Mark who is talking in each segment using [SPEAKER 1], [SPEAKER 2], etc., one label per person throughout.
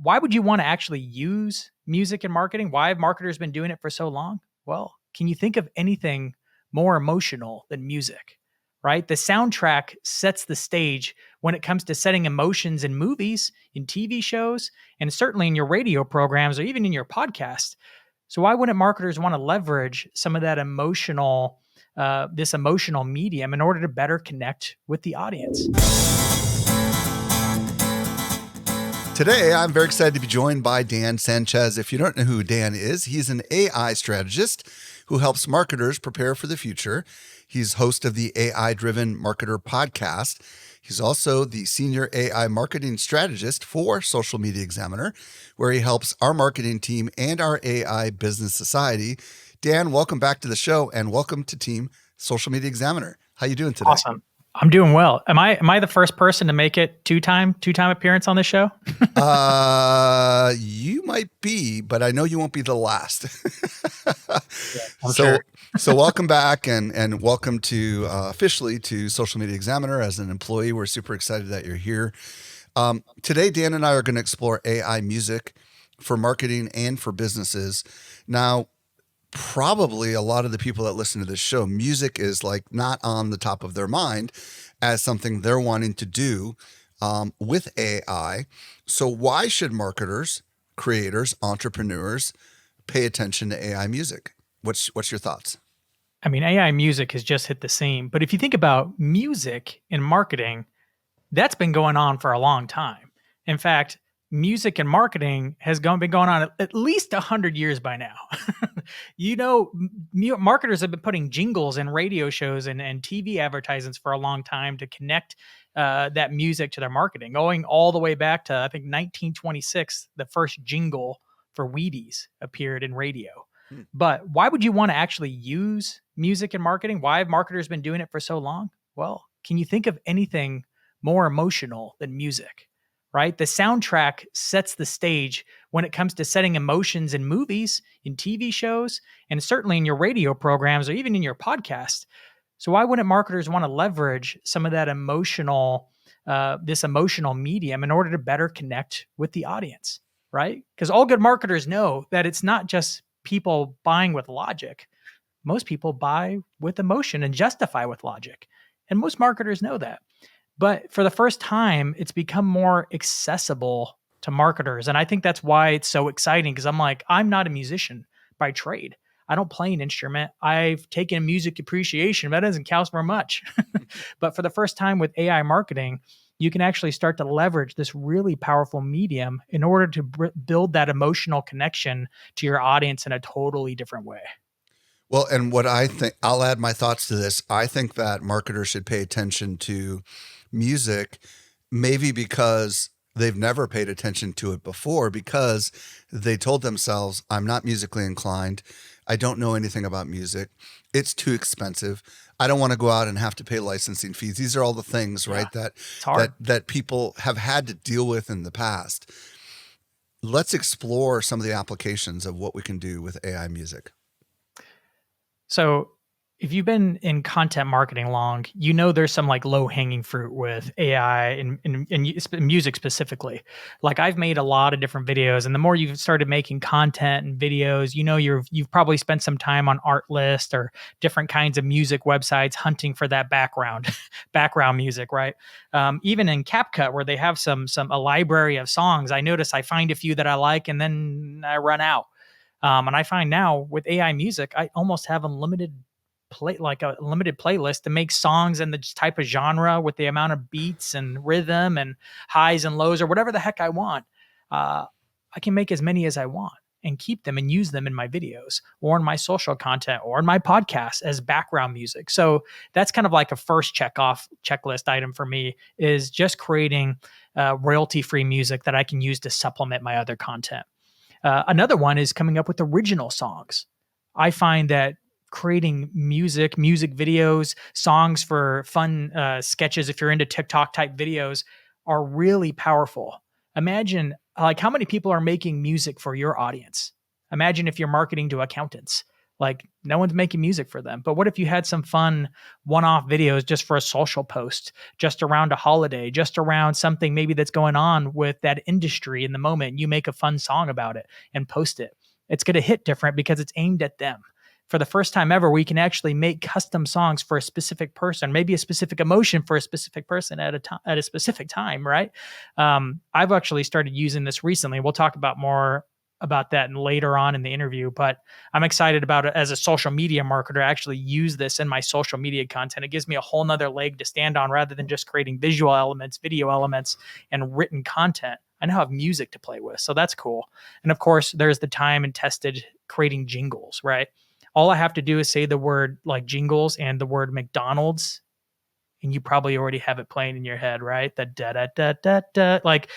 [SPEAKER 1] why would you want to actually use music in marketing? Why have marketers been doing it for so long? Well, can you think of anything more emotional than music, right? The soundtrack sets the stage when it comes to setting emotions in movies, in TV shows, and certainly in your radio programs or even in your podcast. So why wouldn't marketers want to leverage some of that this emotional medium in order to better connect with the audience?
[SPEAKER 2] Today, I'm very excited to be joined by Dan Sanchez. If you don't know who Dan is, he's an AI strategist who helps marketers prepare for the future. He's host of the AI-Driven Marketer podcast. He's also the senior AI marketing strategist for Social Media Examiner, where he helps our marketing team and our AI business society. Dan, welcome back to the show and welcome to Team Social Media Examiner. How you doing today?
[SPEAKER 1] Awesome. I'm doing well. Am I the first person to make it two-time appearance on this show?
[SPEAKER 2] You might be, but I know you won't be the last.
[SPEAKER 1] I'm sure.
[SPEAKER 2] So welcome back and welcome to officially to Social Media Examiner as an employee. We're super excited that you're here. Today, Dan and I are going to explore AI music for marketing and for businesses. Now, probably a lot of the people that listen to this show, music is like not on the top of their mind as something they're wanting to do with AI. So why should marketers, creators, entrepreneurs pay attention to AI music? What's your thoughts?
[SPEAKER 1] I mean, AI music has just hit the scene, but if you think about music in marketing, that's been going on for a long time. In fact, music and marketing has been going on at least 100 years by now. Marketers have been putting jingles in radio shows and TV advertisements for a long time to connect that music to their marketing, going all the way back to, I think, 1926, the first jingle for Wheaties appeared in radio. But why would you want to actually use music in marketing? Why have marketers been doing it for so long? Well, can you think of anything more emotional than music? Right? The soundtrack sets the stage when it comes to setting emotions in movies, in TV shows, and certainly in your radio programs or even in your podcast. So why wouldn't marketers want to leverage some of that this emotional medium in order to better connect with the audience, right? Because all good marketers know that it's not just people buying with logic. Most people buy with emotion and justify with logic. And most marketers know that. But for the first time, it's become more accessible to marketers. And I think that's why it's so exciting, because I'm not a musician by trade. I don't play an instrument. I've taken music appreciation, but that doesn't count for much. But for the first time with AI marketing, you can actually start to leverage this really powerful medium in order to build that emotional connection to your audience in a totally different way.
[SPEAKER 2] Well, and what I think, I'll add my thoughts to this. I think that marketers should pay attention to music, maybe because they've never paid attention to it before, because they told themselves, I'm not musically inclined. I don't know anything about music. It's too expensive. I don't want to go out and have to pay licensing fees. These are all the things, right, that people have had to deal with in the past. Let's explore some of the applications of what we can do with AI music.
[SPEAKER 1] So if you've been in content marketing long, there's some low hanging fruit with AI and music specifically. Like I've made a lot of different videos, and the more you've started making content and videos, you've probably spent some time on Artlist or different kinds of music websites hunting for that background music, right? Even in CapCut, where they have a library of songs, I notice I find a few that I like and then I run out. And I find now with AI music, I almost have a limited playlist to make songs in the type of genre with the amount of beats and rhythm and highs and lows or whatever the heck I want. I can make as many as I want and keep them and use them in my videos or in my social content or in my podcast as background music. So that's kind of like a first checklist item for me, is just creating royalty-free music that I can use to supplement my other content. Another one is coming up with original songs. I find that creating music videos, songs for fun sketches, if you're into TikTok type videos, are really powerful. Imagine how many people are making music for your audience. Imagine if you're marketing to accountants. Like no one's making music for them. But what if you had some fun one-off videos just for a social post, just around a holiday, just around something maybe that's going on with that industry in the moment? You make a fun song about it and post it. It's going to hit different because it's aimed at them. For the first time ever, we can actually make custom songs for a specific person, maybe a specific emotion for a specific person at a time, at a specific time, right? I've actually started using this recently. We'll talk about more about that later on in the interview, but I'm excited about it as a social media marketer. I actually use this in my social media content. It gives me a whole nother leg to stand on rather than just creating visual elements, video elements, and written content. I now have music to play with. So that's cool. And of course, there's the time and tested creating jingles, right? All I have to do is say the word like jingles and the word McDonald's, and you probably already have it playing in your head, right? The da da da da da. Like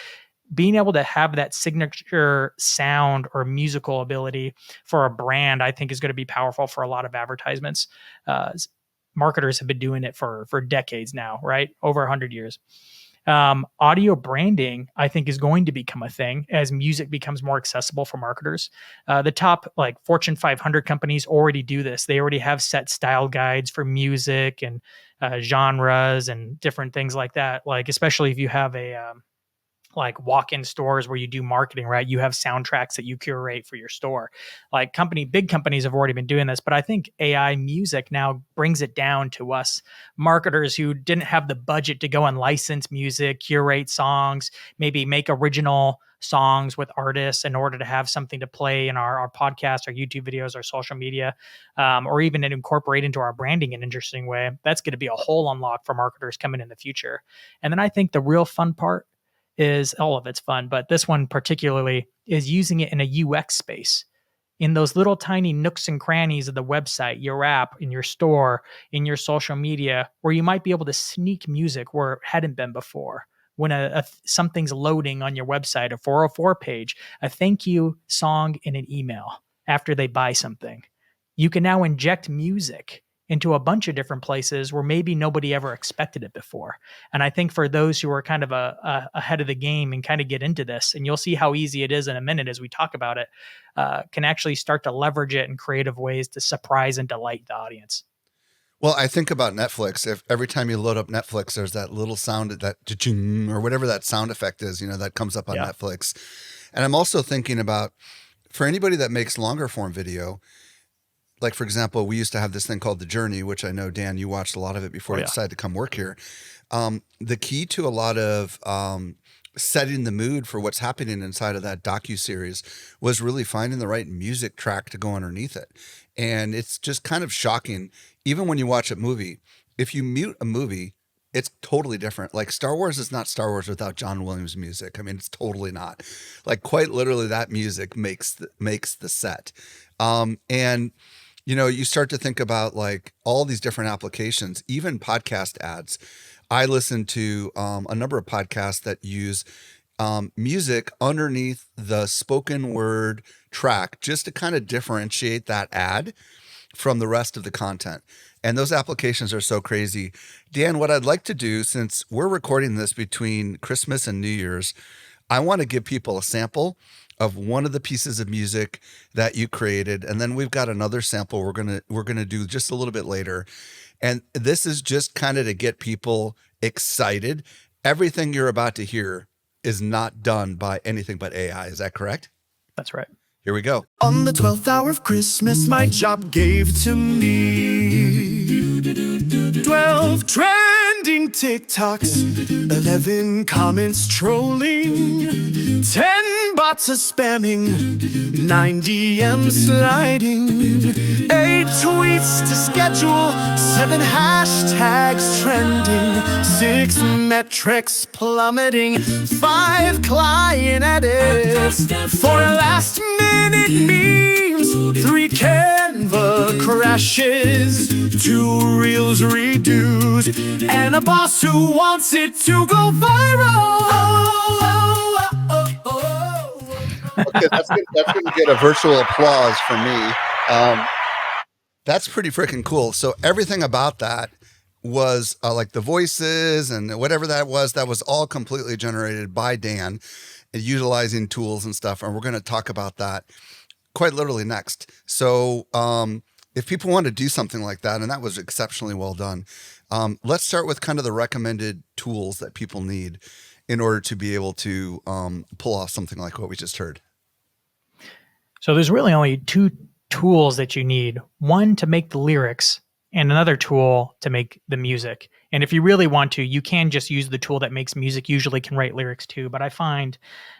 [SPEAKER 1] being able to have that signature sound or musical ability for a brand, I think is going to be powerful for a lot of advertisements. Marketers have been doing it for decades now, right? Over 100 years. Audio branding, I think, is going to become a thing as music becomes more accessible for marketers. The top like Fortune 500 companies already do this. They already have set style guides for music and genres and different things like that. Like, especially if you have a like walk-in stores where you do marketing, right? You have soundtracks that you curate for your store. Like big companies have already been doing this, but I think AI music now brings it down to us marketers who didn't have the budget to go and license music, curate songs, maybe make original songs with artists in order to have something to play in our podcast, our YouTube videos, our social media, or even incorporate into our branding in an interesting way. That's going to be a whole unlock for marketers coming in the future. And then I think the real fun part is, all of it's fun, but this one particularly is using it in a UX space, in those little tiny nooks and crannies of the website, your app, in your store, in your social media, where you might be able to sneak music where it hadn't been before. When something's loading on your website, a 404 page, a thank you song in an email after they buy something, you can now inject music into a bunch of different places where maybe nobody ever expected it before. And I think for those who are kind of ahead of the game and kind of get into this, and you'll see how easy it is in a minute as we talk about it, can actually start to leverage it in creative ways to surprise and delight the audience.
[SPEAKER 2] Well, I think about Netflix. If every time you load up Netflix, there's that little sound, that cha-ching, or whatever that sound effect is, that comes up on Netflix. And I'm also thinking about, for anybody that makes longer form video, like, for example, we used to have this thing called The Journey, which I know, Dan, you watched a lot of it before you decided to come work here. The key to a lot of setting the mood for what's happening inside of that docuseries was really finding the right music track to go underneath it. And it's just kind of shocking. Even when you watch a movie, if you mute a movie, it's totally different. Like, Star Wars is not Star Wars without John Williams music. I mean, it's totally not. Like, quite literally, that music makes the set. And you start to think about like all these different applications, even podcast ads. I listen to a number of podcasts that use music underneath the spoken word track just to kind of differentiate that ad from the rest of the content. And those applications are so crazy. Dan, what I'd like to do, since we're recording this between Christmas and New Year's, I want to give people a sample of one of the pieces of music that you created, and then we've got another sample we're gonna do just a little bit later. And this is just kind of to get people excited. Everything you're about to hear is not done by anything but AI. Is that correct?
[SPEAKER 1] That's right.
[SPEAKER 2] Here we go.
[SPEAKER 3] On the 12th hour of Christmas, my job gave to me 12 trending TikToks, 11 comments trolling, 10 bots a spamming, 9 DMs sliding, 8 tweets to schedule, 7 hashtags trending, 6 metrics plummeting, 5 client edits, 4 last minute memes, 3 Canva crashes, 2 reels redos, and a boss who wants it to go viral.
[SPEAKER 2] Okay, that's gonna get a virtual applause from me. That's pretty freaking cool. So everything about that was like the voices and whatever that was all completely generated by Dan, utilizing tools and stuff. And we're going to talk about that quite literally next. So if people want to do something like that, and that was exceptionally well done, let's start with kind of the recommended tools that people need in order to be able to pull off something like what we just heard.
[SPEAKER 1] So there's really only two tools that you need. One to make the lyrics and another tool to make the music. And if you really want to, you can just use the tool that makes music, usually can write lyrics too. But I find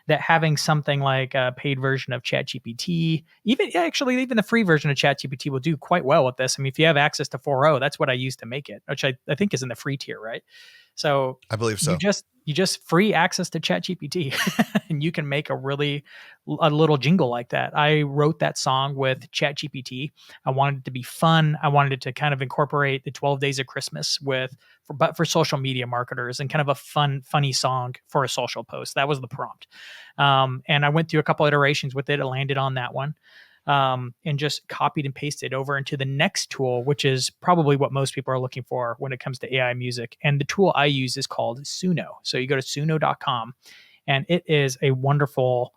[SPEAKER 1] that having something like a paid version of ChatGPT, even the free version of ChatGPT will do quite well with this. I mean, if you have access to 4.0, that's what I use to make it, which I think is in the free tier, right? So
[SPEAKER 2] I believe so.
[SPEAKER 1] You just free access to ChatGPT and you can make a little jingle like that. I wrote that song with ChatGPT. I wanted it to be fun. I wanted it to kind of incorporate the 12 Days of Christmas but for social media marketers, and kind of a funny song for a social post. That was the prompt. And I went through a couple iterations with it. It landed on that one. And just copied and pasted over into the next tool, which is probably what most people are looking for when it comes to AI music. And the tool I use is called Suno. So you go to suno.com, and it is a wonderful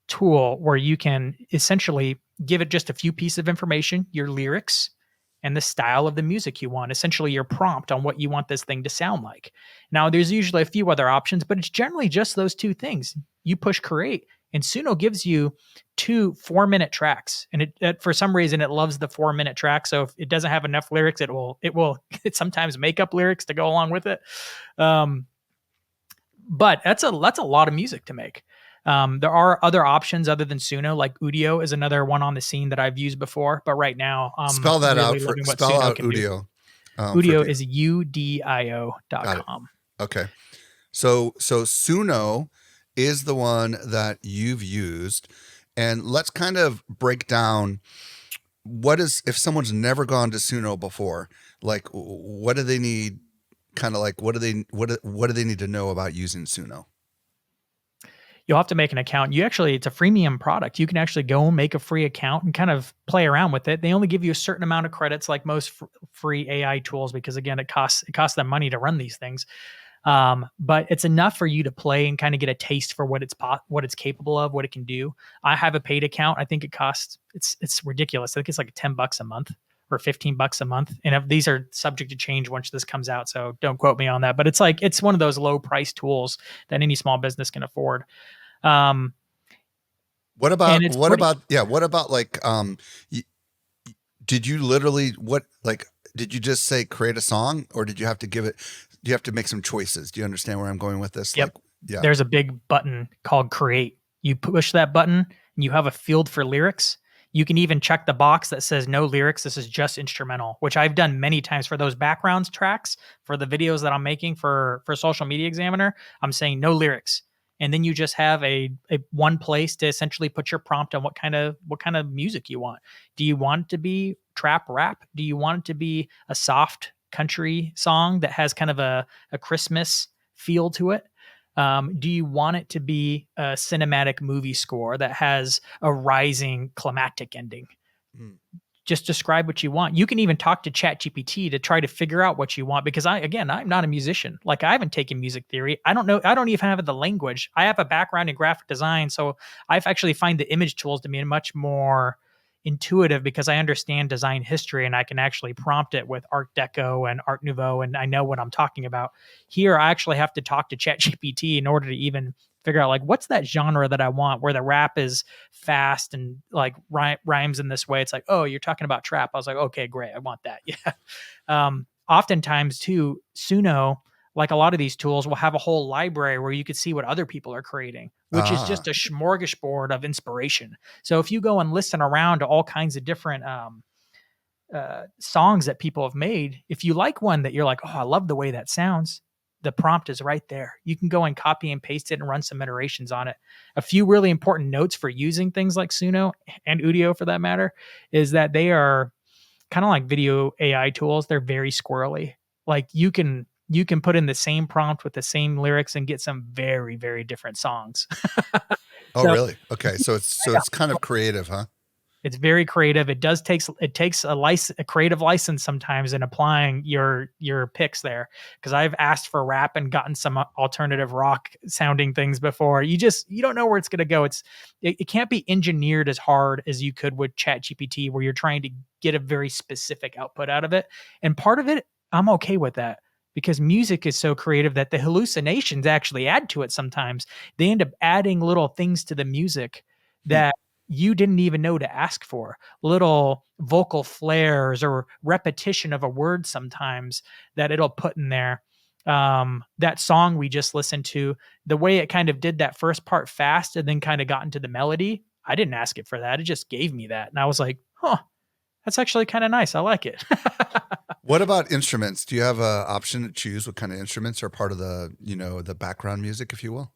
[SPEAKER 1] tool where you can essentially give it just a few pieces of information, your lyrics, and the style of the music you want, essentially your prompt on what you want this thing to sound like. Now, there's usually a few other options, but it's generally just those two things. You push create, and Suno gives you 2 4-minute tracks, and it for some reason it loves the 4-minute track. So if it doesn't have enough lyrics, it sometimes make up lyrics to go along with it. But that's a lot of music to make. There are other options other than Suno, like Udio is another one on the scene that I've used before. But right now,
[SPEAKER 2] spell that
[SPEAKER 1] really
[SPEAKER 2] out. Spell out Udio.
[SPEAKER 1] Udio is udio.com.
[SPEAKER 2] Okay, so Suno is the one that you've used, and let's kind of break down if someone's never gone to Suno before, like what do they need? Kind of like what do they need to know about using Suno?
[SPEAKER 1] You'll have to make an account. It's a freemium product. You can actually go and make a free account and kind of play around with it. They only give you a certain amount of credits, like most free AI tools, because again, it costs them money to run these things. But it's enough for you to play and kind of get a taste for what it's capable of, what it can do. I have a paid account. I think it costs, it's ridiculous. I think it's like $10 a month or $15 a month. And if these are subject to change once this comes out, so don't quote me on that, but it's one of those low price tools that any small business can afford.
[SPEAKER 2] What about like, did you literally, did you just say create a song, or did you have to do you have to make some choices? Do you understand where I'm going with this?
[SPEAKER 1] Yep. There's a big button called create. You push that button and you have a field for lyrics. You can even check the box that says no lyrics. This is just instrumental, which I've done many times for those backgrounds tracks for the videos that I'm making for Social Media Examiner. I'm saying no lyrics. And then you just have a one place to essentially put your prompt on what kind of music you want. Do you want it to be trap rap? Do you want it to be a soft country song that has kind of a Christmas feel to it? Do you want it to be a cinematic movie score that has a rising climactic ending? Just describe what you want. You can even talk to ChatGPT to try to figure out what you want, because I'm not a musician. Like, I haven't taken music theory. I don't know. I don't even have the language. I have a background in graphic design. So I've actually find the image tools to be much more intuitive, because I understand design history and I can actually prompt it with Art Deco and Art Nouveau, and I know what I'm talking about. Here, I actually have to talk to ChatGPT in order to even figure out, like, what's that genre that I want, where the rap is fast and like rhymes in this way. It's like, oh, you're talking about trap. I was like, okay, great. I want that. Yeah. Oftentimes too, Suno, like a lot of these tools, will have a whole library where you could see what other people are creating, which is just a smorgasbord of inspiration. So if you go and listen around to all kinds of different songs that people have made, if you like one that you're like, oh, I love the way that sounds, the prompt is right there. You can go and copy and paste it and run some iterations on it. A few really important notes for using things like Suno and Udio, for that matter, is that they are kind of like video AI tools. They're very squirrely. Like, you can put in the same prompt with the same lyrics and get some very, very different songs.
[SPEAKER 2] Oh, really? Okay. So it's kind of creative, huh?
[SPEAKER 1] It's very creative. It takes a creative license sometimes in applying your picks there. Because I've asked for rap and gotten some alternative rock sounding things before. You don't know where it's going to go. It can't be engineered as hard as you could with ChatGPT, where you're trying to get a very specific output out of it. And part of it, I'm okay with that, because music is so creative that the hallucinations actually add to it sometimes. They end up adding little things to the music
[SPEAKER 2] Hmm.
[SPEAKER 1] that you didn't even know to ask for, little vocal flares or repetition of a word sometimes that it'll put in there. That song we just listened to, the way it kind of did that first part fast and then kind of got into the melody, I didn't ask it for that. It just gave me that. And I was like, huh, that's actually kind of nice. I like it.
[SPEAKER 2] What about instruments? Do you have an option to choose what kind of instruments are part of the background music, if you will?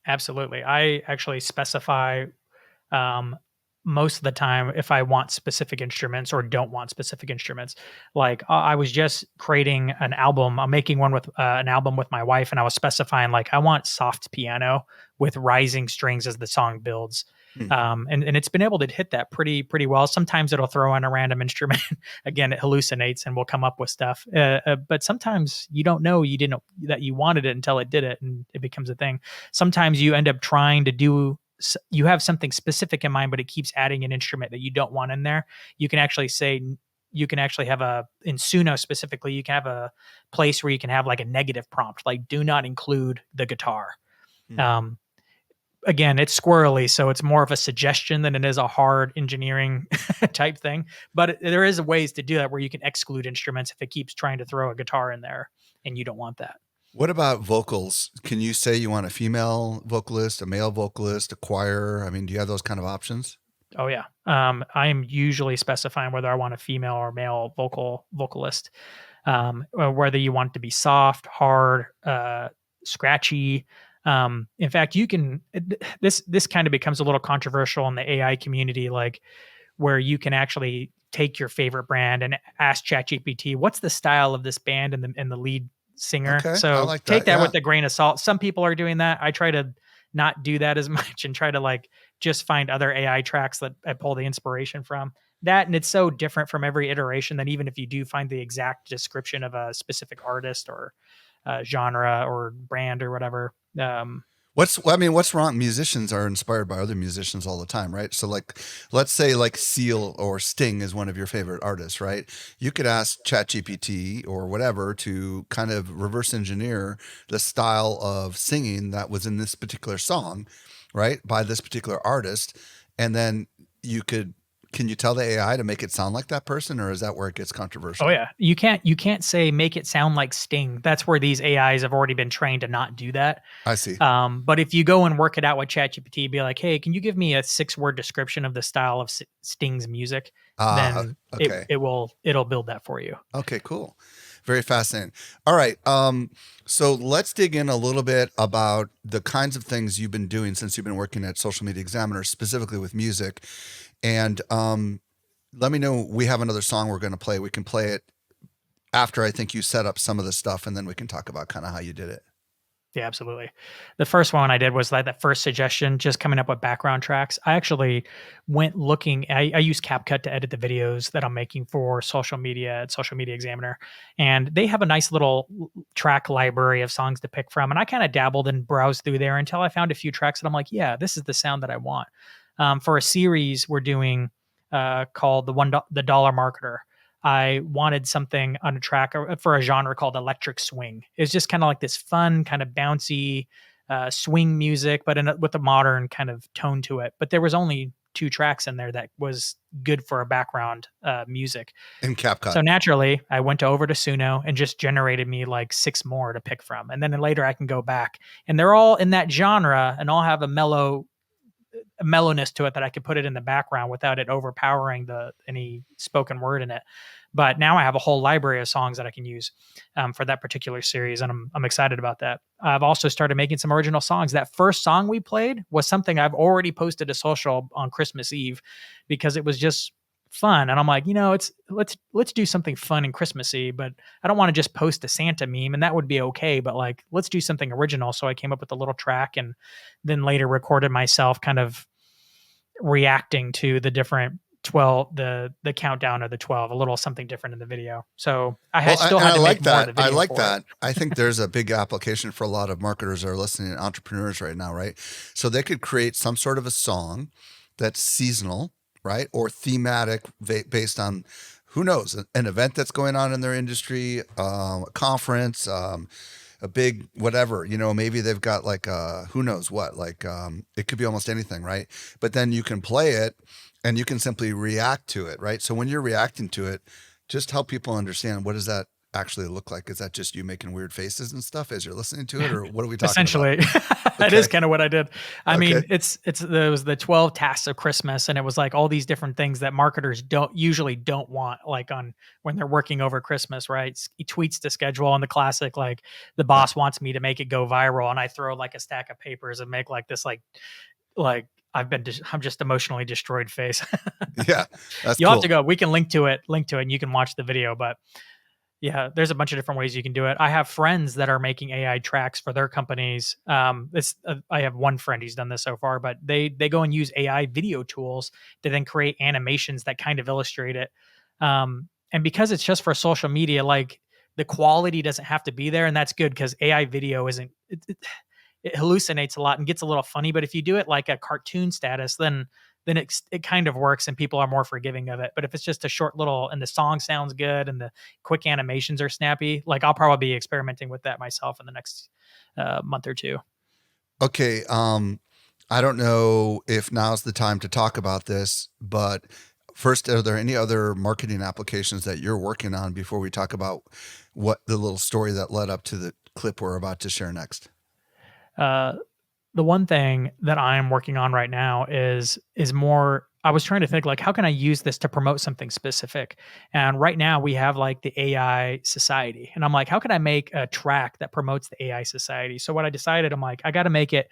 [SPEAKER 1] Absolutely. I actually specify um, most of the time if I want specific instruments or don't want specific instruments. Like I was just creating an album. I'm making one with an album with my wife, and I was specifying like I want soft piano with rising strings as the song builds.
[SPEAKER 2] Hmm.
[SPEAKER 1] And it's been able to hit that pretty well. Sometimes it'll throw in a random instrument. Again, it hallucinates and will come up with stuff. But sometimes you don't know you didn't that you wanted it until it did it, and it becomes a thing. Sometimes you end up trying to do you have something specific in mind, but it keeps adding an instrument that you don't want in there. You can actually have in Suno specifically, you can have a place where you can have like a negative prompt, like do not include the guitar.
[SPEAKER 2] Hmm.
[SPEAKER 1] Again, it's squirrely, so it's more of a suggestion than it is a hard engineering type thing. But there is ways to do that where you can exclude instruments if it keeps trying to throw a guitar in there and you don't want that.
[SPEAKER 2] What about vocals? Can you say you want a female vocalist, a male vocalist, a choir? I mean, do you have those kind of options?
[SPEAKER 1] Oh yeah. I am usually specifying whether I want a female or male vocalist. Or whether you want it to be soft, hard, scratchy. In fact, you can. This kind of becomes a little controversial in the AI community, like where you can actually take your favorite brand and ask ChatGPT, "What's the style of this band and the lead singer?"
[SPEAKER 2] Okay, I
[SPEAKER 1] So
[SPEAKER 2] like
[SPEAKER 1] take
[SPEAKER 2] that.
[SPEAKER 1] that
[SPEAKER 2] Yeah.
[SPEAKER 1] with a grain of salt. Some people are doing that. I try to not do that as much and try to like just find other AI tracks that I pull the inspiration from. That, and it's so different from every iteration that even if you do find the exact description of a specific artist or genre or brand or whatever,
[SPEAKER 2] What's wrong? Musicians are inspired by other musicians all the time, right? So like, let's say like Seal or Sting is one of your favorite artists, right? You could ask ChatGPT or whatever to kind of reverse engineer the style of singing that was in this particular song, right? By this particular artist. And then can you tell the AI to make it sound like that person, or is that where it gets
[SPEAKER 1] oh
[SPEAKER 2] controversial?
[SPEAKER 1] yeah, you can't say make it sound like Sting. That's where these AIs have already been trained to not do that.
[SPEAKER 2] I see.
[SPEAKER 1] But if you go and work it out with ChatGPT, be like, hey, can you give me a 6-word description of the style of Sting's music?
[SPEAKER 2] Ah,
[SPEAKER 1] Then
[SPEAKER 2] okay.
[SPEAKER 1] it'll build that for you.
[SPEAKER 2] Okay, cool. Very fascinating. All right. So let's dig in a little bit about the kinds of things you've been doing since you've been working at Social Media Examiner, specifically with music. And let me know. We have another song we're going to play. We can play it after I think you set up some of the stuff, and then we can talk about kind of how you did it.
[SPEAKER 1] Yeah, absolutely. The first one I did was like that first suggestion, just coming up with background tracks. I actually went looking. I use CapCut to edit the videos that I'm making for social media at Social Media Examiner, and they have a nice little track library of songs to pick from. And I kind of dabbled and browsed through there until I found a few tracks that I'm like, yeah, this is the sound that I want. For a series we're doing called the Dollar Marketer. I wanted something on a track for a genre called electric swing. It's just kind of like this fun, kind of bouncy swing music, but with a modern kind of tone to it. But there was only 2 tracks in there that was good for a background music.
[SPEAKER 2] In CapCut.
[SPEAKER 1] So naturally, I went over to Suno and just generated me like 6 more to pick from. And then later I can go back and they're all in that genre and all have a mellowness to it that I could put it in the background without it overpowering any spoken word in it. But now I have a whole library of songs that I can use for that particular series, and I'm excited about that. I've also started making some original songs. That first song we played was something I've already posted to social on Christmas Eve because it was just fun, and I'm like, it's let's do something fun and Christmassy, but I don't want to just post a Santa meme, and that would be okay. But like, let's do something original. So I came up with a little track, and then later recorded myself kind of reacting to 12, the countdown of the 12, a little something different in the video. So I
[SPEAKER 2] Well,
[SPEAKER 1] still
[SPEAKER 2] and
[SPEAKER 1] had
[SPEAKER 2] I
[SPEAKER 1] to
[SPEAKER 2] like
[SPEAKER 1] make more of
[SPEAKER 2] that.
[SPEAKER 1] the
[SPEAKER 2] I
[SPEAKER 1] video
[SPEAKER 2] like
[SPEAKER 1] for it.
[SPEAKER 2] that. I think there's a big application for a lot of marketers that are listening and entrepreneurs right now, right? So they could create some sort of a song that's seasonal, right? Or thematic based on, who knows, an event that's going on in their industry, a conference, a big whatever, maybe they've got like who knows what, like it could be almost anything, right? But then you can play it and you can simply react to it, right? So when you're reacting to it, just help people understand, what does that actually look like? Is that just you making weird faces and stuff as you're listening to it, or what are we talking about?
[SPEAKER 1] Essentially, that
[SPEAKER 2] Okay.
[SPEAKER 1] is kind of what I did. I mean,
[SPEAKER 2] Okay.
[SPEAKER 1] there was the 12 tasks of Christmas, and it was like all these different things that marketers usually don't want, like on when they're working over Christmas, right? He tweets to schedule on the classic, like the
[SPEAKER 2] Yeah.
[SPEAKER 1] boss wants me to make it go viral, and I throw like a stack of papers and make like this, like I'm just emotionally destroyed face.
[SPEAKER 2] Yeah. That's
[SPEAKER 1] You'll have to
[SPEAKER 2] cool.
[SPEAKER 1] go. We can link to it, and you can watch the video, but yeah, there's a bunch of different ways you can do it. I have friends that are making AI tracks for their companies. I have one friend who's done this so far, but they go and use AI video tools to then create animations that kind of illustrate it. And because it's just for social media, like the quality doesn't have to be there, and that's good because AI video isn't. It hallucinates a lot and gets a little funny. But if you do it like a cartoon status, then it kind of works and people are more forgiving of it. But if it's just a short little and the song sounds good and the quick animations are snappy, like I'll probably be experimenting with that myself in the next month or two.
[SPEAKER 2] Okay. I don't know if now's the time to talk about this, but first, are there any other marketing applications that you're working on before we talk about what the little story that led up to the clip we're about to share next?
[SPEAKER 1] The one thing that I'm working on right now is more. I was trying to think like, how can I use this to promote something specific? And right now we have like the AI Society, and I'm like, how can I make a track that promotes the AI Society? So what I decided, I'm like, I got to make it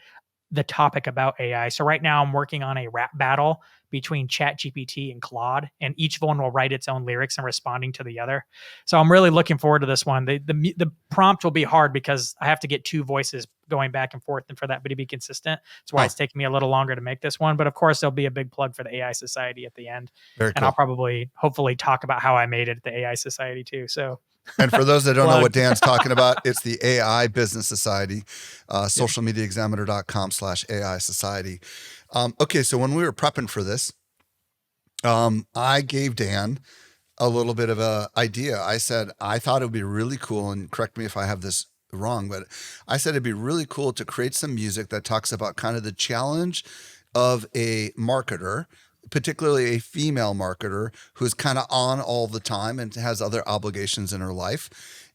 [SPEAKER 1] the topic about AI. So right now I'm working on a rap battle between ChatGPT and Claude, and each one will write its own lyrics and responding to the other. So I'm really looking forward to this one. The prompt will be hard because I have to get two voices going back and forth, and for that to be consistent. That's why it's taking me a little longer to make this one. But of course, there'll be a big plug for the AI Society at the end,
[SPEAKER 2] Very
[SPEAKER 1] and
[SPEAKER 2] cool.
[SPEAKER 1] I'll probably hopefully talk about how I made it at the AI Society too. So.
[SPEAKER 2] And for those that don't know what Dan's talking about, it's the AI Business Society, socialmediaexaminer.com/AI Society. Okay, so when we were prepping for this, I gave Dan a little bit of an idea. I said, I thought it would be really cool, and correct me if I have this wrong, but I said it'd be really cool to create some music that talks about kind of the challenge of a marketer, particularly a female marketer who's kind of on all the time and has other obligations in her life.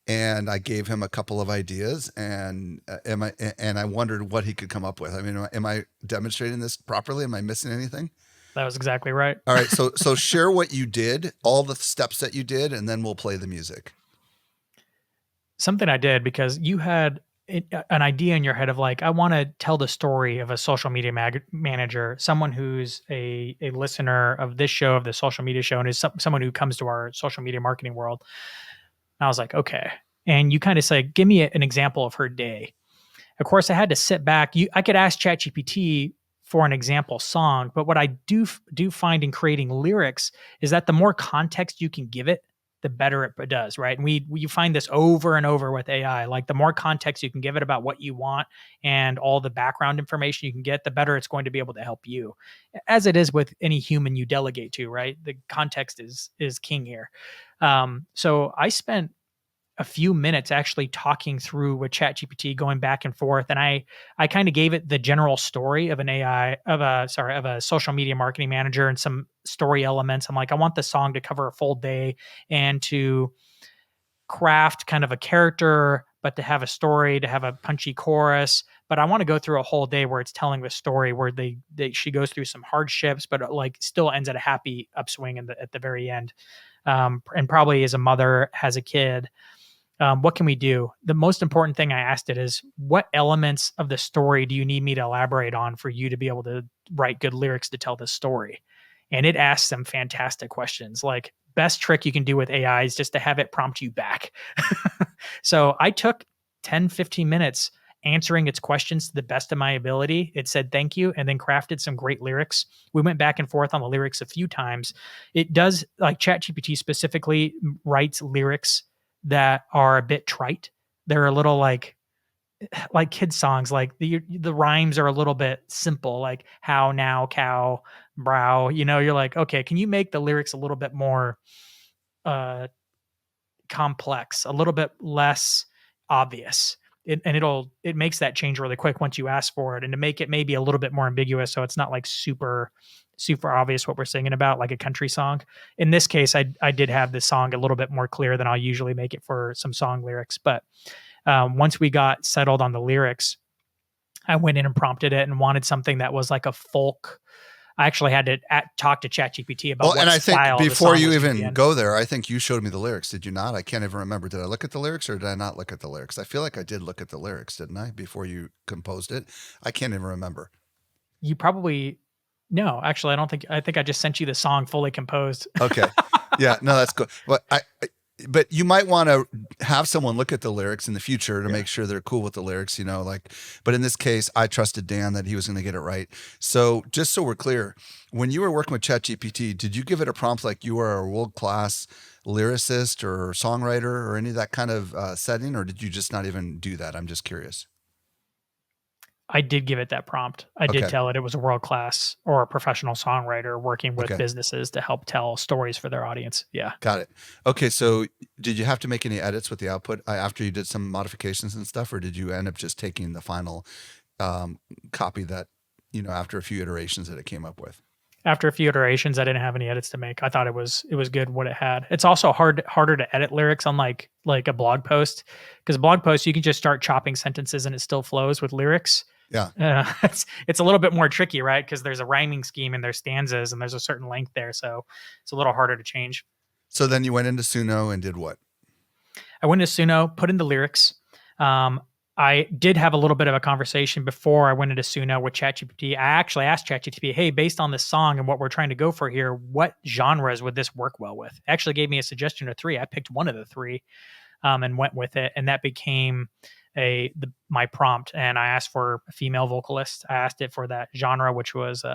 [SPEAKER 2] And I gave him a couple of ideas, and I wondered what he could come up with. I mean, am I demonstrating this properly? Am I missing anything?
[SPEAKER 1] That was exactly right.
[SPEAKER 2] All right. So share what you did, all the steps that you did, and then we'll play the music.
[SPEAKER 1] Something I did because you had an idea in your head of like, I want to tell the story of a social media manager, someone who's a listener of this show, of the social media show, and is someone who comes to our social media marketing world. And I was like, okay. And you kind of say, give me an example of her day. Of course, I had to sit back. I could ask ChatGPT for an example song, but what I do find in creating lyrics is that the more context you can give it, the better it does, right? And you find this over and over with AI. Like the more context you can give it about what you want and all the background information you can get, the better it's going to be able to help you. As it is with any human you delegate to, right? The context is king here. So I spent a few minutes actually talking through with ChatGPT, going back and forth. And I kind of gave it the general story of of a social media marketing manager and some story elements. I'm like, I want the song to cover a full day and to craft kind of a character, but to have a story, to have a punchy chorus. But I want to go through a whole day where it's telling the story where she goes through some hardships, but like still ends at a happy upswing at the very end. And probably as a mother, has a kid. What can we do? The most important thing I asked it is, what elements of the story do you need me to elaborate on for you to be able to write good lyrics to tell this story? And it asked some fantastic questions. Like, best trick you can do with AI is just to have it prompt you back. So I took 10, 15 minutes answering its questions to the best of my ability. It said thank you and then crafted some great lyrics. We went back and forth on the lyrics a few times. It does, like ChatGPT specifically writes lyrics that are a bit trite. They're a little like kid songs, like the rhymes are a little bit simple, like how, now, cow, brow. You're like, okay, can you make the lyrics a little bit more complex, a little bit less obvious? It makes that change really quick once you ask for it, and to make it maybe a little bit more ambiguous, so it's not like super obvious what we're singing about, like a country song. In this case, I did have the song a little bit more clear than I'll usually make it for some song lyrics. But once we got settled on the lyrics, I went in and prompted it and wanted something that was like a folk. I actually had to talk to ChatGPT about
[SPEAKER 2] and I think
[SPEAKER 1] style
[SPEAKER 2] before you even go there, I think you showed me the lyrics. Did you not? I can't even remember. Did I look at the lyrics or did I not look at the lyrics? I feel like I did look at the lyrics, didn't I, before you composed it? I can't even remember.
[SPEAKER 1] You probably no. Actually, I think I just sent you the song fully composed.
[SPEAKER 2] Okay. Yeah. No, that's good. But you might want to have someone look at the lyrics in the future to make sure they're cool with the lyrics, but in this case, I trusted Dan that he was going to get it right. So just so we're clear, when you were working with ChatGPT, did you give it a prompt like you are a world-class lyricist or songwriter or any of that kind of setting, or did you just not even do that? I'm just curious.
[SPEAKER 1] I did give it that prompt. I did tell it was a world-class or a professional songwriter working with businesses to help tell stories for their audience. Yeah.
[SPEAKER 2] Got it. Okay. So did you have to make any edits with the output after you did some modifications and stuff, or did you end up just taking the final copy that, after a few iterations that it came up with?
[SPEAKER 1] After a few iterations, I didn't have any edits to make. I thought it was good what it had. It's also harder to edit lyrics on like a blog post, because a blog post, you can just start chopping sentences and it still flows. With lyrics, it's a little bit more tricky, right? Because there's a rhyming scheme and there's stanzas and there's a certain length there, so it's a little harder to change.
[SPEAKER 2] So then you went into Suno and did what?
[SPEAKER 1] I went to Suno, put in the lyrics. I did have a little bit of a conversation before I went into Suno with ChatGPT. I actually asked ChatGPT, hey, based on this song and what we're trying to go for here, what genres would this work well with? It actually gave me a suggestion of 3. I picked one of the 3 and went with it, and that became my prompt. And I asked for a female vocalist. I asked it for that genre, which was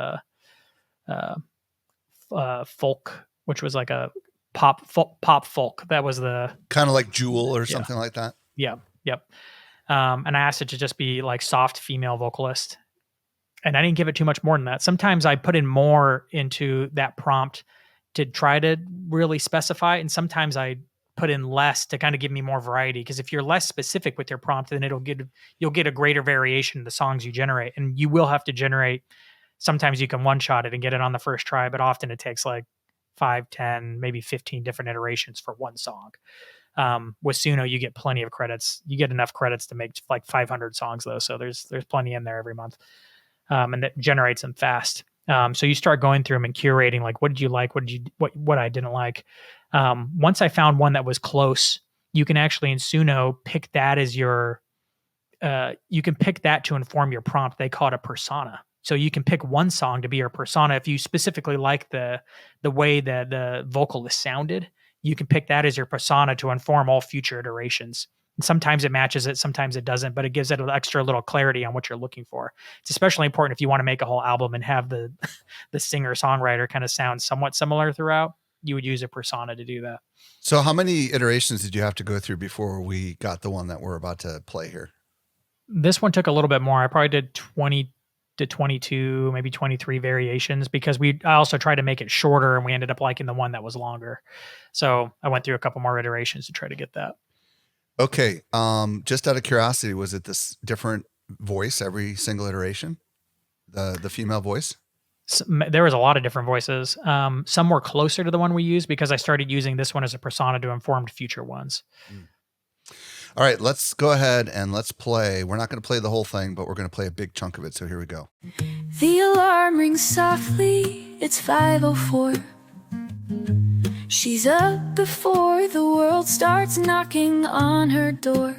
[SPEAKER 1] folk, which was like a pop folk. That was the
[SPEAKER 2] kind of like Jewel or something like that.
[SPEAKER 1] Yeah. Yep. And I asked it to just be like soft female vocalist. And I didn't give it too much more than that. Sometimes I put in more into that prompt to try to really specify. And sometimes I put in less to kind of give me more variety. Because if you're less specific with your prompt, then you'll get a greater variation of the songs you generate. And you will have to generate. Sometimes you can one-shot it and get it on the first try, but often it takes like 5, 10, maybe 15 different iterations for one song. With Suno, you get plenty of credits. You get enough credits to make like 500 songs though. So there's plenty in there every month. And that generates them fast. So you start going through them and curating, like, what did you like? What I didn't like? Once I found one that was close, you can actually in Suno pick that as you can pick that to inform your prompt. They call it a persona. So you can pick one song to be your persona. If you specifically like the way that the vocalist sounded, you can pick that as your persona to inform all future iterations. And sometimes it matches it, sometimes it doesn't, but it gives it an extra little clarity on what you're looking for. It's especially important if you want to make a whole album and have the singer-songwriter kind of sound somewhat similar throughout. You would use a persona to do that.
[SPEAKER 2] So how many iterations did you have to go through before we got the one that we're about to play here?
[SPEAKER 1] This one took a little bit more. I probably did 20 to 22, maybe 23 variations, because I also tried to make it shorter and we ended up liking the one that was longer. So I went through a couple more iterations to try to get that.
[SPEAKER 2] Okay. Just out of curiosity, was it this different voice every single iteration? The female voice?
[SPEAKER 1] There was a lot of different voices. Some were closer to the one we used because I started using this one as a persona to inform future ones.
[SPEAKER 2] All right, let's go ahead and let's play. We're not going to play the whole thing, but we're going to play a big chunk of it. So here we go.
[SPEAKER 3] The alarm rings softly. It's 5:04. She's up before the world starts knocking on her door.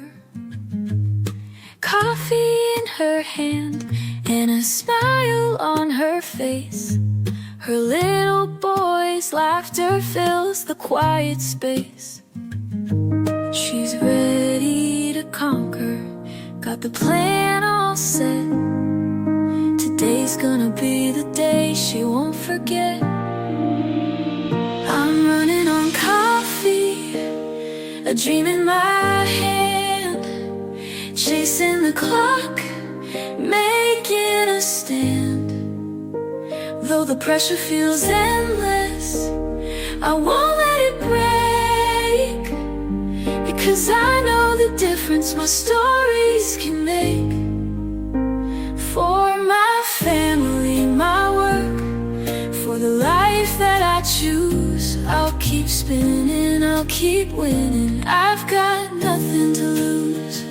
[SPEAKER 3] Coffee in her hand and a smile on her face. Her little boy's laughter fills the quiet space. She's ready to conquer, got got the plan all set. Today's gonna be the day she won't forget. I'm running on coffee, a dream in my hand, chasing the clock, making a stand. Though the pressure feels endless, I won't let it break, because I know the difference my stories can make. For my family, my work, for the life that I choose, I'll keep spinning, I'll keep winning. I've got nothing to lose.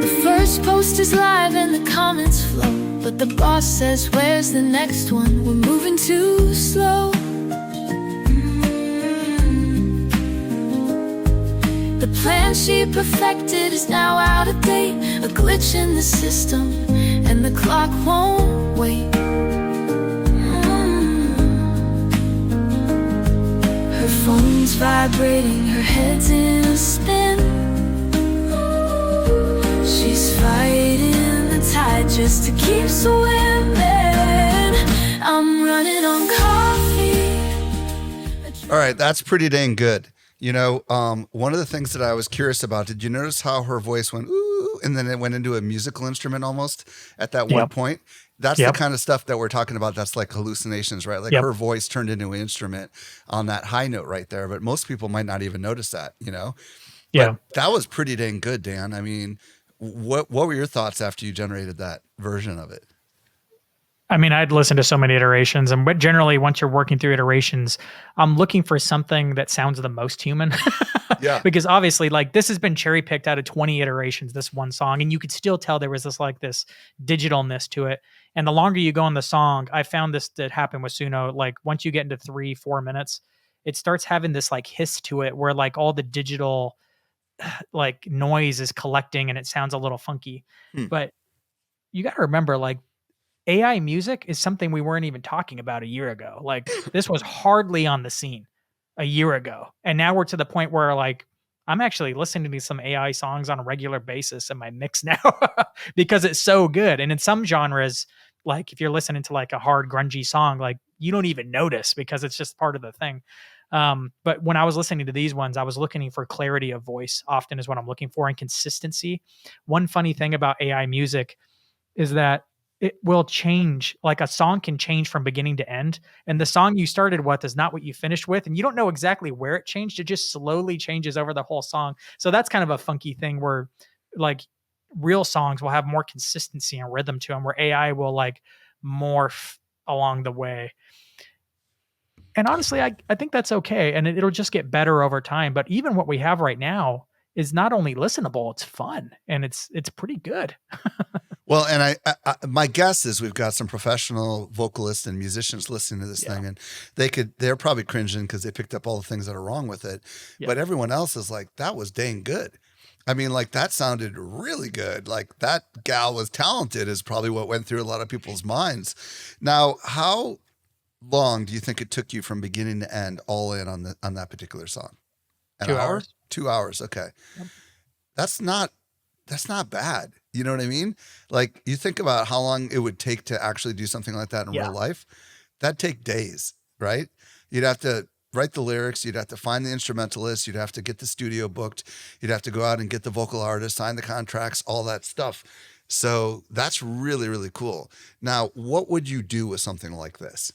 [SPEAKER 3] The first post is live and the comments flow, but the boss says, where's the next one? We're moving too slow. The plan she perfected is now out of date, a glitch in the system, and the clock won't wait. Her phone's vibrating, her head's in a spin. She's fighting the tide just to keep swimming. I'm running on coffee.
[SPEAKER 2] All right, that's pretty dang good. You know, one of the things that I was curious about, did you notice how her voice went, ooh, and then it went into a musical instrument almost at that one point? That's the kind of stuff that we're talking about. That's like hallucinations, right? Like her voice turned into an instrument on that high note right there. But most people might not even notice that, you know? But that was pretty dang good, Dan. I mean, what were your thoughts after you generated that version of it?
[SPEAKER 1] I mean, I'd listened to so many iterations, but generally once you're working through iterations, I'm looking for something that sounds the most human. Because obviously, like, this has been cherry picked out of 20 iterations, this one song, and you could still tell there was this digitalness to it. And the longer you go on the song, I found this that happened with Suno, like once you get into 3-4 minutes, it starts having this like hiss to it where like all the digital like noise is collecting and it sounds a little funky. But you got to remember, like, AI music is something we weren't even talking about a year ago. Like, this was hardly on the scene a year ago. And now we're to the point where, like, I'm actually listening to some AI songs on a regular basis in my mix now because it's so good. And in some genres, like if you're listening to like a hard grungy song, like you don't even notice because it's just part of the thing. But when I was listening to these ones, I was looking for clarity of voice often is what I'm looking for, and consistency. One funny thing about AI music is that it will change. Like a song can change from beginning to end, and the song you started with is not what you finished with, and you don't know exactly where it changed. It just slowly changes over the whole song. So that's kind of a funky thing where like real songs will have more consistency and rhythm to them, where AI will like morph along the way. And honestly, I think that's okay, and it'll just get better over time. But even what we have right now is not only listenable, it's fun, and it's pretty good.
[SPEAKER 2] Well, and I my guess is we've got some professional vocalists and musicians listening to this thing, and they're probably cringing because they picked up all the things that are wrong with it. But everyone else is like, that was dang good. I mean, like, that sounded really good. Like, that gal was talented is probably what went through a lot of people's minds. Now, how long do you think it took you from beginning to end all in on that particular song?
[SPEAKER 1] 2 hours.
[SPEAKER 2] 2 hours. Okay. Yep. That's not bad. You know what I mean? Like, you think about how long it would take to actually do something like that in real life. That'd take days, right? You'd have to write the lyrics. You'd have to find the instrumentalist. You'd have to get the studio booked. You'd have to go out and get the vocal artist, sign the contracts, all that stuff. So that's really, really cool. Now, what would you do with something like this,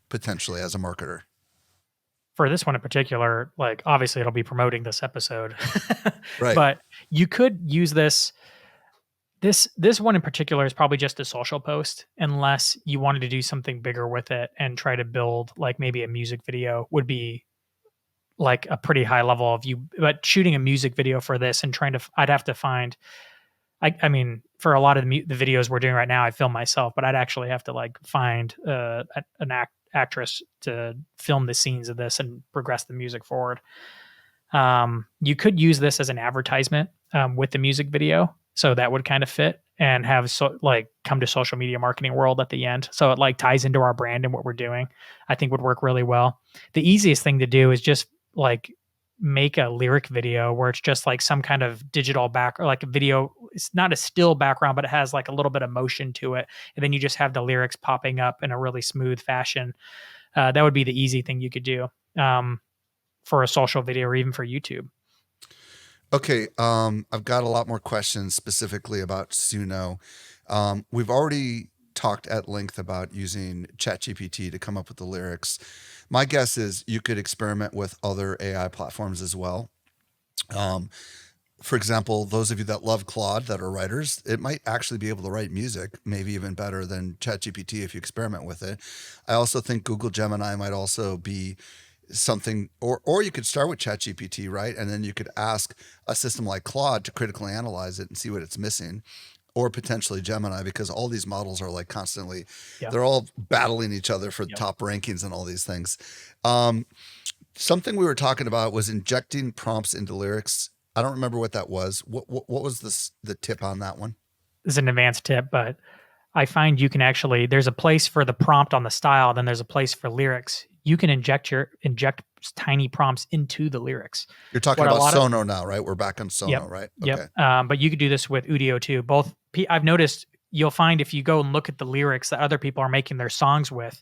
[SPEAKER 2] potentially, as a marketer?
[SPEAKER 1] For this one in particular, like, obviously it'll be promoting this episode,
[SPEAKER 2] right?
[SPEAKER 1] But you could use this one in particular is probably just a social post, unless you wanted to do something bigger with it and try to build like maybe a music video would be like a pretty high level of you. But shooting a music video for this and I'd have to find, I mean, for a lot of the videos we're doing right now, I film myself, but I'd actually have to like find an actress to film the scenes of this and progress the music forward. You could use this as an advertisement with the music video. So that would kind of fit and have come to social media marketing world at the end. So it like ties into our brand and what we're doing, I think would work really well. The easiest thing to do is just like make a lyric video where it's just like some kind of digital back or like a video. It's not a still background, but it has like a little bit of motion to it. And then you just have the lyrics popping up in a really smooth fashion. That would be the easy thing you could do for a social video or even for YouTube.
[SPEAKER 2] Okay, I've got a lot more questions specifically about Suno. We've already talked at length about using ChatGPT to come up with the lyrics. My guess is you could experiment with other AI platforms as well. Um, for example, those of you that love Claude that are writers, it might actually be able to write music, maybe even better than ChatGPT if you experiment with it. I also think Google Gemini might also be something, or you could start with ChatGPT, right? And then you could ask a system like Claude to critically analyze it and see what it's missing, or potentially Gemini, because all these models are like constantly,
[SPEAKER 1] Yeah.
[SPEAKER 2] they're all battling each other for
[SPEAKER 1] Yep.
[SPEAKER 2] top rankings and all these things. Something we were talking about was injecting prompts into lyrics. I don't remember what that was. What was the tip on that one?
[SPEAKER 1] This is an advanced tip, but I find you can actually, there's a place for the prompt on the style, then there's a place for lyrics. You can inject tiny prompts into the lyrics.
[SPEAKER 2] You're talking about Suno now, right? We're back on Suno,
[SPEAKER 1] Yep,
[SPEAKER 2] right?
[SPEAKER 1] yep.
[SPEAKER 2] Okay.
[SPEAKER 1] But you could do this with Udio too. Both I've noticed you'll find if you go and look at the lyrics that other people are making their songs with,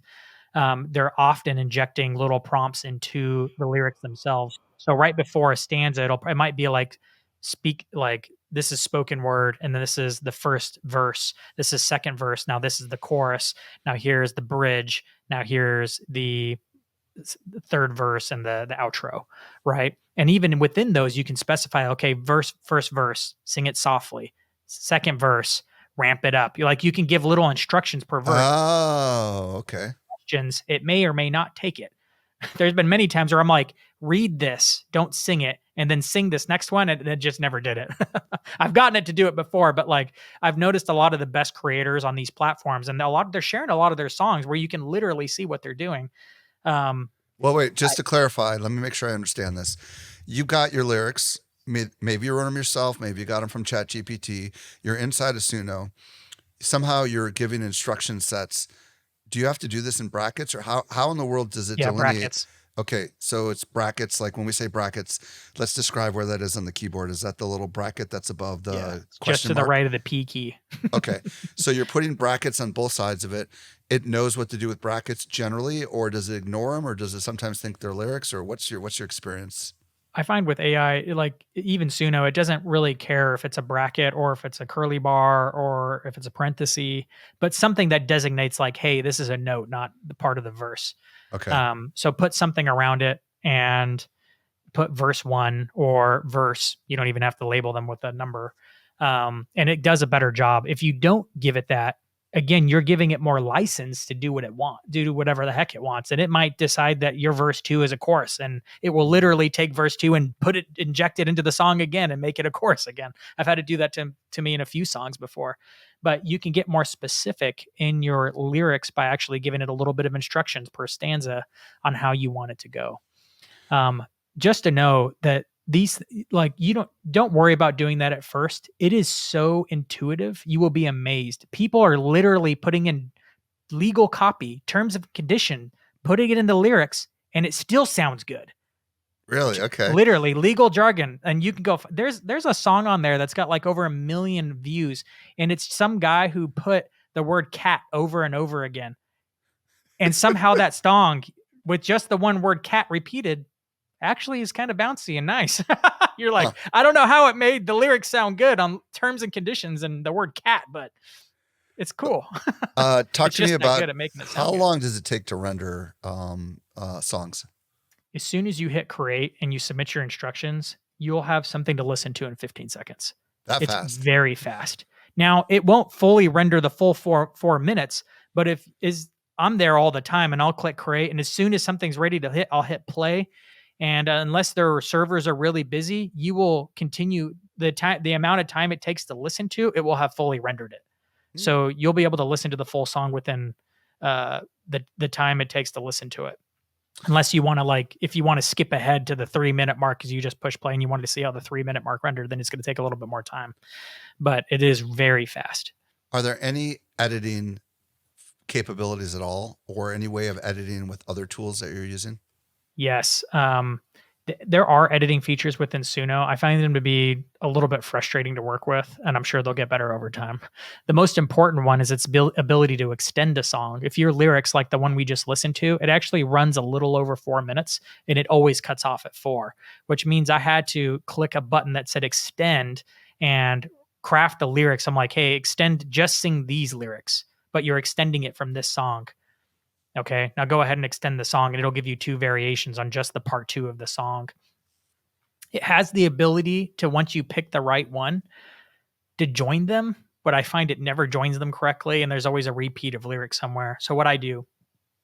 [SPEAKER 1] they're often injecting little prompts into the lyrics themselves. So right before a stanza, it might be like this is spoken word, and then this is the first verse. This is second verse. Now this is the chorus. Now here's the bridge. Now here's the third verse and the outro, right? And even within those, you can specify, okay, first verse, sing it softly. Second verse, ramp it up. You can give little instructions per verse.
[SPEAKER 2] Oh, okay.
[SPEAKER 1] Questions, it may or may not take it. There's been many times where I'm like, read this, don't sing it, and then sing this next one, and it just never did it. I've gotten it to do it before, but like I've noticed a lot of the best creators on these platforms, and they're sharing a lot of their songs where you can literally see what they're doing.
[SPEAKER 2] Well, wait, just to clarify, let me make sure I understand this. You got your lyrics. Maybe you wrote them yourself. Maybe you got them from ChatGPT. You're inside of Suno. Somehow you're giving instruction sets. Do you have to do this in brackets, or how in the world does it delineate?
[SPEAKER 1] Brackets.
[SPEAKER 2] Okay, so it's brackets. Like when we say brackets, let's describe where that is on the keyboard. Is that the little bracket that's above the question
[SPEAKER 1] just to
[SPEAKER 2] mark?
[SPEAKER 1] the right of the P key?
[SPEAKER 2] Okay, so you're putting brackets on both sides of it. It knows what to do with brackets generally, or does it ignore them, or does it sometimes think they're lyrics, or what's your experience?
[SPEAKER 1] I find with AI, like even Suno, it doesn't really care if it's a bracket or if it's a curly bar or if it's a parenthesis, but something that designates like, hey, this is a note, not the part of the verse.
[SPEAKER 2] Okay.
[SPEAKER 1] So put something around it and put verse 1 or verse. You don't even have to label them with a number. And it does a better job. If you don't give it that, again, you're giving it more license to do do whatever the heck it wants. And it might decide that your verse 2 is a chorus, and it will literally take verse 2 and inject it into the song again and make it a chorus again. I've had to do that to me in a few songs before. But you can get more specific in your lyrics by actually giving it a little bit of instructions per stanza on how you want it to go. Just to know that these, like, you don't worry about doing that at first. It is so intuitive. You will be amazed. People are literally putting in legal copy, terms of condition, putting it in the lyrics, and it still sounds good.
[SPEAKER 2] Really? Okay.
[SPEAKER 1] Literally legal jargon. And you can go, there's a song on there that's got like over 1 million views, and it's some guy who put the word cat over and over again. And somehow that song with just the one word cat repeated actually is kind of bouncy and nice. You're like, I don't know how it made the lyrics sound good on terms and conditions and the word cat, but it's cool.
[SPEAKER 2] Talk to me about how
[SPEAKER 1] good.
[SPEAKER 2] long does it take to render songs?
[SPEAKER 1] As soon as you hit create and you submit your instructions, you'll have something to listen to in 15 seconds. It's
[SPEAKER 2] fast?
[SPEAKER 1] Very fast. Now, it won't fully render the full 4 minutes, but I'm there all the time, and I'll click create, and as soon as something's ready to hit, I'll hit play. And unless their servers are really busy, you will continue the amount of time it takes to listen to it will have fully rendered it. So you'll be able to listen to the full song within the time it takes to listen to it. Unless you want to, if you want to skip ahead to the 3-minute mark because you just push play and you wanted to see how the 3-minute mark rendered, then it's going to take a little bit more time. But it is very fast.
[SPEAKER 2] Are there any editing capabilities at all, or any way of editing with other tools that you're using?
[SPEAKER 1] Yes. There are editing features within Suno. I find them to be a little bit frustrating to work with, and I'm sure they'll get better over time. The most important one is its ability to extend a song. If your lyrics, like the one we just listened to, it actually runs a little over 4 minutes, and it always cuts off at 4, which means I had to click a button that said extend and craft the lyrics. I'm like, hey, extend, just sing these lyrics, but you're extending it from this song. Okay, now go ahead and extend the song, and it'll give you 2 variations on just the part 2 of the song. It has the ability to, once you pick the right one, to join them, but I find it never joins them correctly, and there's always a repeat of lyrics somewhere. So what I do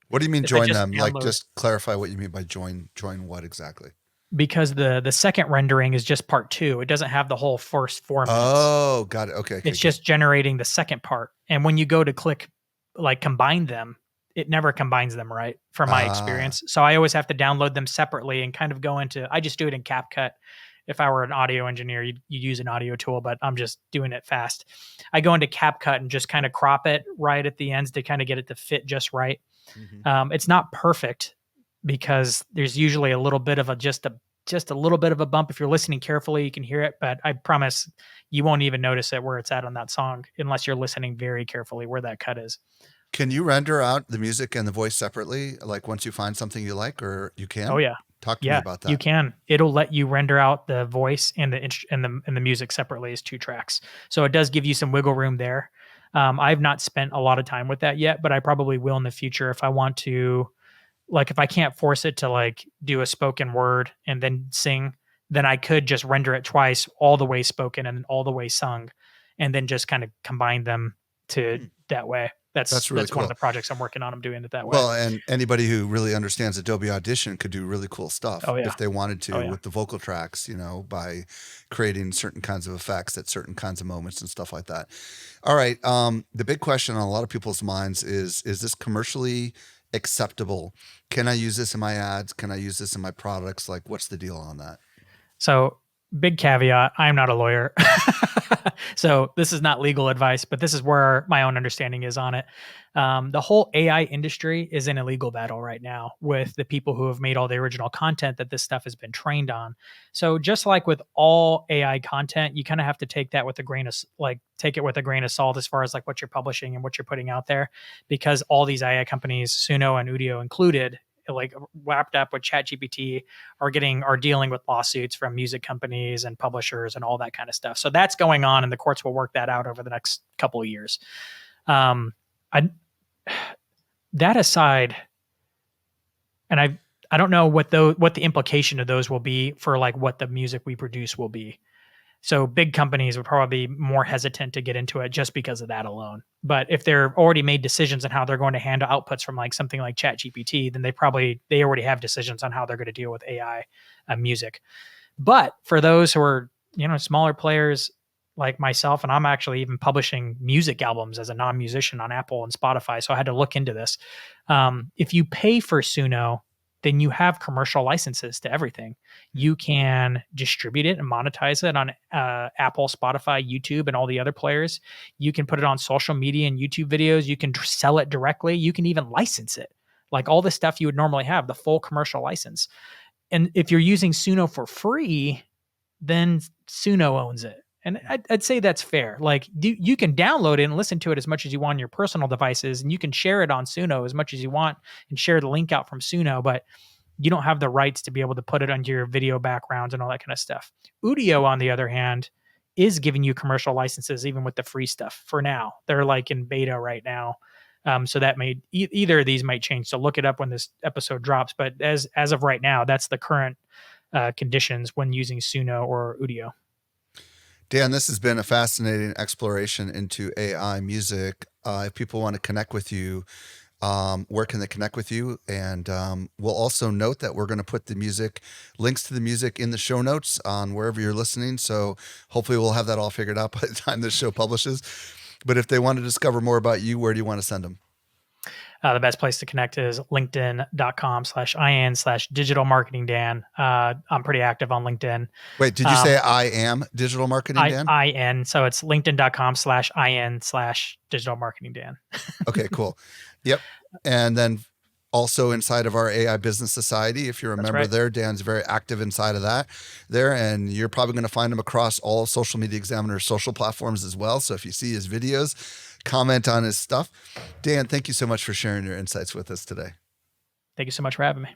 [SPEAKER 2] What do you mean
[SPEAKER 1] is I
[SPEAKER 2] join
[SPEAKER 1] just
[SPEAKER 2] them? Like,
[SPEAKER 1] download,
[SPEAKER 2] just clarify what you mean by join. Join what exactly?
[SPEAKER 1] because the second rendering is just part 2. It doesn't have the whole first 4 minutes.
[SPEAKER 2] Oh, got it. Okay.
[SPEAKER 1] It's just generating the second part. And when you go to click, like, combine them, it never combines them right, from my experience. So I always have to download them separately and kind of go into, I just do it in CapCut. If I were an audio engineer, you'd use an audio tool, but I'm just doing it fast. I go into CapCut and just kind of crop it right at the ends to kind of get it to fit just right. It's not perfect because there's usually a little bit of just a little bit of a bump. If you're listening carefully, you can hear it, but I promise you won't even notice it where it's at on that song unless you're listening very carefully where that cut is.
[SPEAKER 2] Can you render out the music and the voice separately? Like once you find something you like, or you can?
[SPEAKER 1] Oh yeah.
[SPEAKER 2] Talk to me about that.
[SPEAKER 1] You can. It'll let you render out the voice and the music separately as 2 tracks. So it does give you some wiggle room there. I've not spent a lot of time with that yet, but I probably will in the future if I want to. Like, if I can't force it to, like, do a spoken word and then sing, then I could just render it twice, all the way spoken and all the way sung, and then just kind of combine them to that way. That's
[SPEAKER 2] really
[SPEAKER 1] one of
[SPEAKER 2] cool.
[SPEAKER 1] the projects I'm working on. I'm doing it that way.
[SPEAKER 2] Well, and anybody who really understands Adobe Audition could do really cool stuff if they wanted to with the vocal tracks, by creating certain kinds of effects at certain kinds of moments and stuff like that. All right. The big question on a lot of people's minds is this commercially acceptable? Can I use this in my ads? Can I use this in my products? Like, what's the deal on that?
[SPEAKER 1] So, big caveat, I'm not a lawyer. So this is not legal advice, but this is where my own understanding is on it. The whole AI industry is in a legal battle right now with the people who have made all the original content that this stuff has been trained on. So just like with all AI content, you kind of have to take that with a grain of take it with a grain of salt as far as like what you're publishing and what you're putting out there, because all these AI companies, Suno and Udio included, like wrapped up with ChatGPT, are dealing with lawsuits from music companies and publishers and all that kind of stuff. So that's going on, and the courts will work that out over the next couple of years. That aside, and I don't know what the implication of those will be for like what the music we produce will be. So big companies would probably be more hesitant to get into it just because of that alone. But if they're already made decisions on how they're going to handle outputs from like something like ChatGPT, then they already have decisions on how they're going to deal with AI music. But for those who are, smaller players like myself, and I'm actually even publishing music albums as a non-musician on Apple and Spotify, so I had to look into this. If you pay for Suno, then you have commercial licenses to everything. You can distribute it and monetize it on Apple, Spotify, YouTube, and all the other players. You can put it on social media and YouTube videos. You can sell it directly. You can even license it. Like all the stuff you would normally have, the full commercial license. And if you're using Suno for free, then Suno owns it. And I'd say that's fair. Like you can download it and listen to it as much as you want on your personal devices, and you can share it on Suno as much as you want and share the link out from Suno, but you don't have the rights to be able to put it onto your video backgrounds and all that kind of stuff. Udio, on the other hand, is giving you commercial licenses even with the free stuff for now. They're like in beta right now. So that either of these might change. So look it up when this episode drops. But as of right now, that's the current conditions when using Suno or Udio.
[SPEAKER 2] Dan, this has been a fascinating exploration into AI music. If people want to connect with you, where can they connect with you? And we'll also note that we're going to put links to the music in the show notes on wherever you're listening. So hopefully we'll have that all figured out by the time this show publishes. But if they want to discover more about you, where do you want to send them?
[SPEAKER 1] The best place to connect is linkedin.com/in/digital marketing Dan. I'm pretty active on LinkedIn.
[SPEAKER 2] Wait, did you say I am digital marketing Dan?
[SPEAKER 1] IN. So it's linkedin.com/in/digital marketing Dan.
[SPEAKER 2] Okay, cool. Yep. And then also inside of our AI Business Society. If you're a member
[SPEAKER 1] right.
[SPEAKER 2] there, Dan's very active inside of that there, and you're probably going to find him across all Social Media Examiner's social platforms as well. So if you see his videos, comment on his stuff. Dan, thank you so much for sharing your insights with us today.
[SPEAKER 1] Thank you so much for having me.